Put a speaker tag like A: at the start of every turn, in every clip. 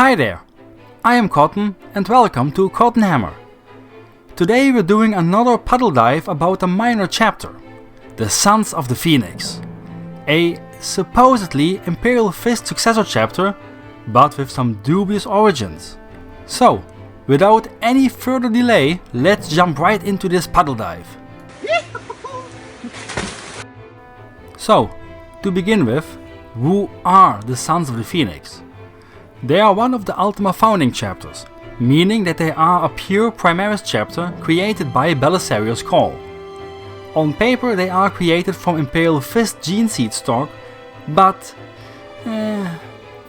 A: Hi there, I am Cotton and welcome to Cotton Hammer. Today we're doing another puddle dive about a minor chapter, the Sons of the Phoenix. A supposedly Imperial Fist successor chapter, but with some dubious origins. So, without any further delay, let's jump right into this puddle dive. So, to begin with, who are the Sons of the Phoenix? They are one of the Ultima founding chapters, meaning that they are a pure Primaris chapter created by Belisario's call. On paper they are created from Imperial Fist gene seed stock, but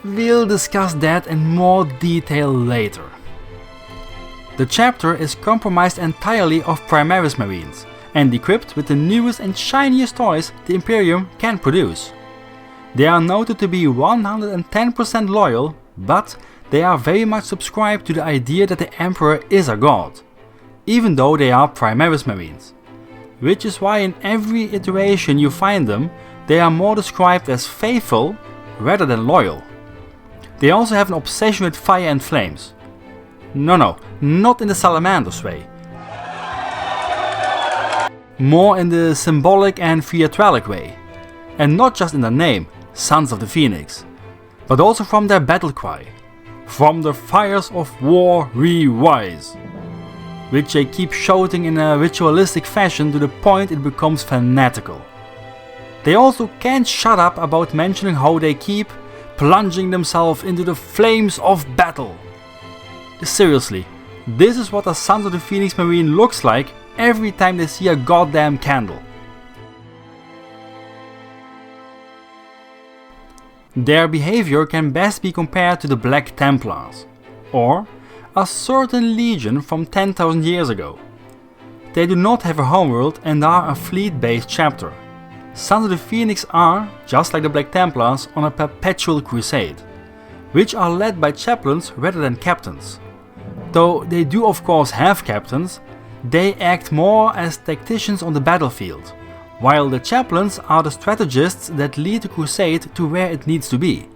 A: we'll discuss that in more detail later. The chapter is comprised entirely of Primaris Marines and equipped with the newest and shiniest toys the Imperium can produce. They are noted to be 110% loyal, but they are very much subscribed to the idea that the Emperor is a god, even though they are Primaris Marines. Which is why in every iteration you find them, they are more described as faithful rather than loyal. They also have an obsession with fire and flames. No, not in the Salamander's way. More in the symbolic and theatralic way. And not just in their name, Sons of the Phoenix, but also from their battle cry, "From the fires of war we rise," which they keep shouting in a ritualistic fashion to the point it becomes fanatical. They also can't shut up about mentioning how they keep plunging themselves into the flames of battle. Seriously, this is what a Sons of the Phoenix Marine looks like every time they see a goddamn candle. Their behavior can best be compared to the Black Templars, or a certain legion from 10,000 years ago. They do not have a homeworld and are a fleet-based chapter. Sons of the Phoenix are, just like the Black Templars, on a perpetual crusade, which are led by chaplains rather than captains. Though they do of course have captains, they act more as tacticians on the battlefield, while the chaplains are the strategists that lead the crusade to where it needs to be.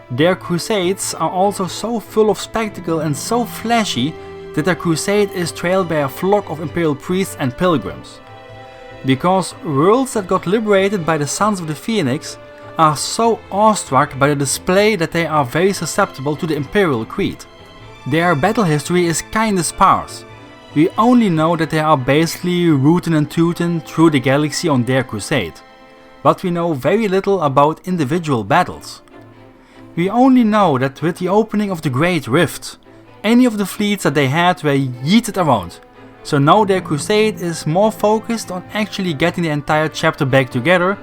A: Their crusades are also so full of spectacle and so flashy that their crusade is trailed by a flock of imperial priests and pilgrims. Because worlds that got liberated by the Sons of the Phoenix are so awestruck by the display that they are very susceptible to the imperial creed. Their battle history is kinda sparse. We only know that they are basically rootin' and tootin' through the galaxy on their crusade, but we know very little about individual battles. We only know that with the opening of the Great Rift, any of the fleets that they had were yeeted around, so now their crusade is more focused on actually getting the entire chapter back together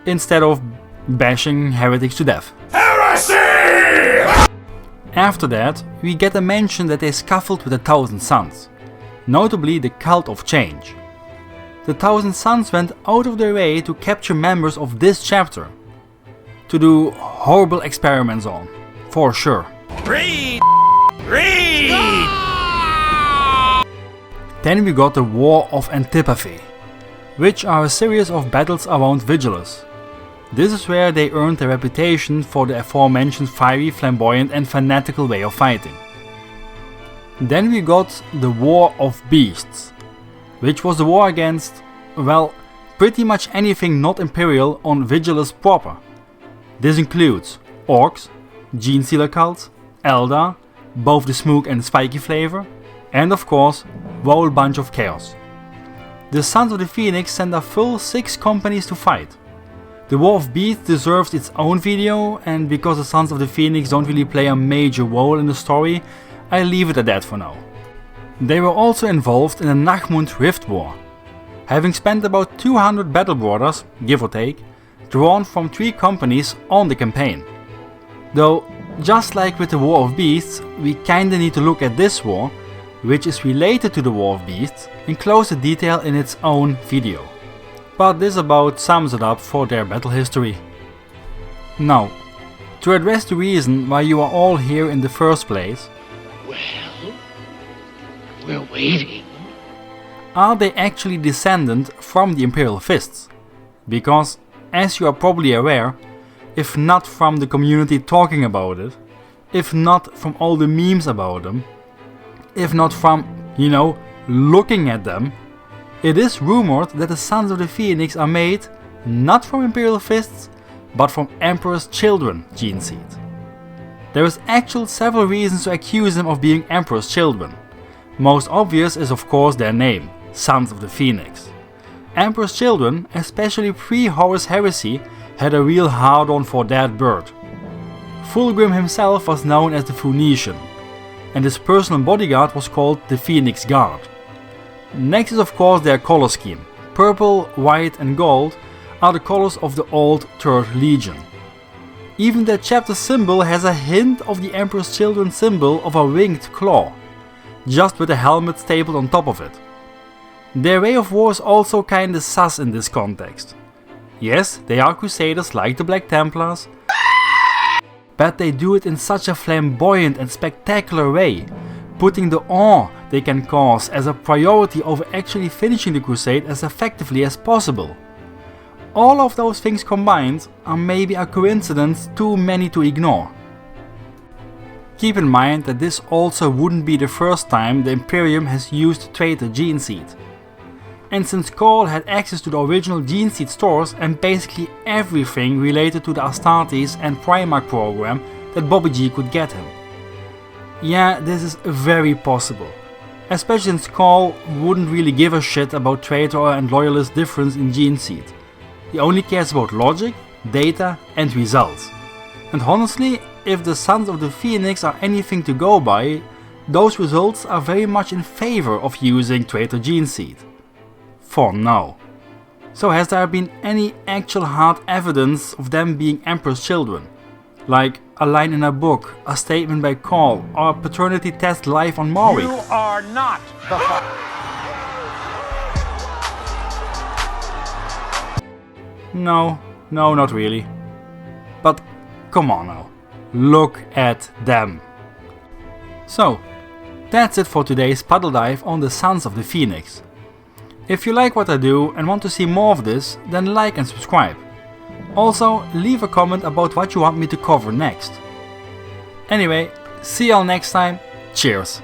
A: instead of bashing heretics to death. Heresy! After that, we get a mention that they scuffled with the Thousand Sons. Notably the Cult of Change. The Thousand Sons went out of their way to capture members of this chapter, to do horrible experiments on, for sure. Read! Then we got the War of Antipathy, which are a series of battles around Vigilus. This is where they earned their reputation for the aforementioned fiery, flamboyant and fanatical way of fighting. Then we got the War of Beasts, which was the war against, well, pretty much anything not Imperial on Vigilus proper. This includes Orcs, Gene Sealer cults, Eldar, both the smoke and spiky flavor, and of course, whole bunch of chaos. The Sons of the Phoenix send a full 6 companies to fight. The War of Beasts deserves its own video, and because the Sons of the Phoenix don't really play a major role in the story, I leave it at that for now. They were also involved in the Nachmund Rift War, having spent about 200 battle borders, give or take, drawn from 3 companies on the campaign. Though, just like with the War of Beasts, we kinda need to look at this war, which is related to the War of Beasts, in closer detail in its own video. But this about sums it up for their battle history. Now, to address the reason why you are all here in the first place,
B: well, we're waiting.
A: Are they actually descendant from the Imperial Fists? Because, as you are probably aware, if not from the community talking about it, if not from all the memes about them, if not from, looking at them, it is rumored that the Sons of the Phoenix are made not from Imperial fists, but from Emperor's children gene seed. There is actually several reasons to accuse them of being Emperor's children. Most obvious is of course their name, Sons of the Phoenix. Emperor's children, especially pre-Horus Heresy, had a real hard-on for that bird. Fulgrim himself was known as the Phoenician, and his personal bodyguard was called the Phoenix Guard. Next is of course their color scheme. Purple, white and gold are the colors of the old 3rd Legion. Even their chapter symbol has a hint of the Emperor's Children symbol of a winged claw, just with a helmet stapled on top of it. Their way of war is also kinda sus in this context. Yes, they are Crusaders like the Black Templars, but they do it in such a flamboyant and spectacular way, putting the awe they can cause as a priority over actually finishing the crusade as effectively as possible. All of those things combined are maybe a coincidence too many to ignore. Keep in mind that this also wouldn't be the first time the Imperium has used traitor gene seed. And since Cole had access to the original gene seed stores and basically everything related to the Astartes and Primarch program that Bobby G could get him. Yeah, this is very possible, especially since Cole wouldn't really give a shit about traitor and loyalist difference in gene seed. He only cares about logic, data and results. And honestly, if the Sons of the Phoenix are anything to go by, those results are very much in favor of using traitor gene seed. For now. So has there been any actual hard evidence of them being Emperor's children? Like a line in a book, a statement by Cole, or a paternity test live on Maury?
C: You are not the father.
A: No, not really. But come on now, look at them. So, that's it for today's puddle dive on the Sons of the Phoenix. If you like what I do and want to see more of this, then like and subscribe. Also, leave a comment about what you want me to cover next. Anyway, see y'all next time, cheers!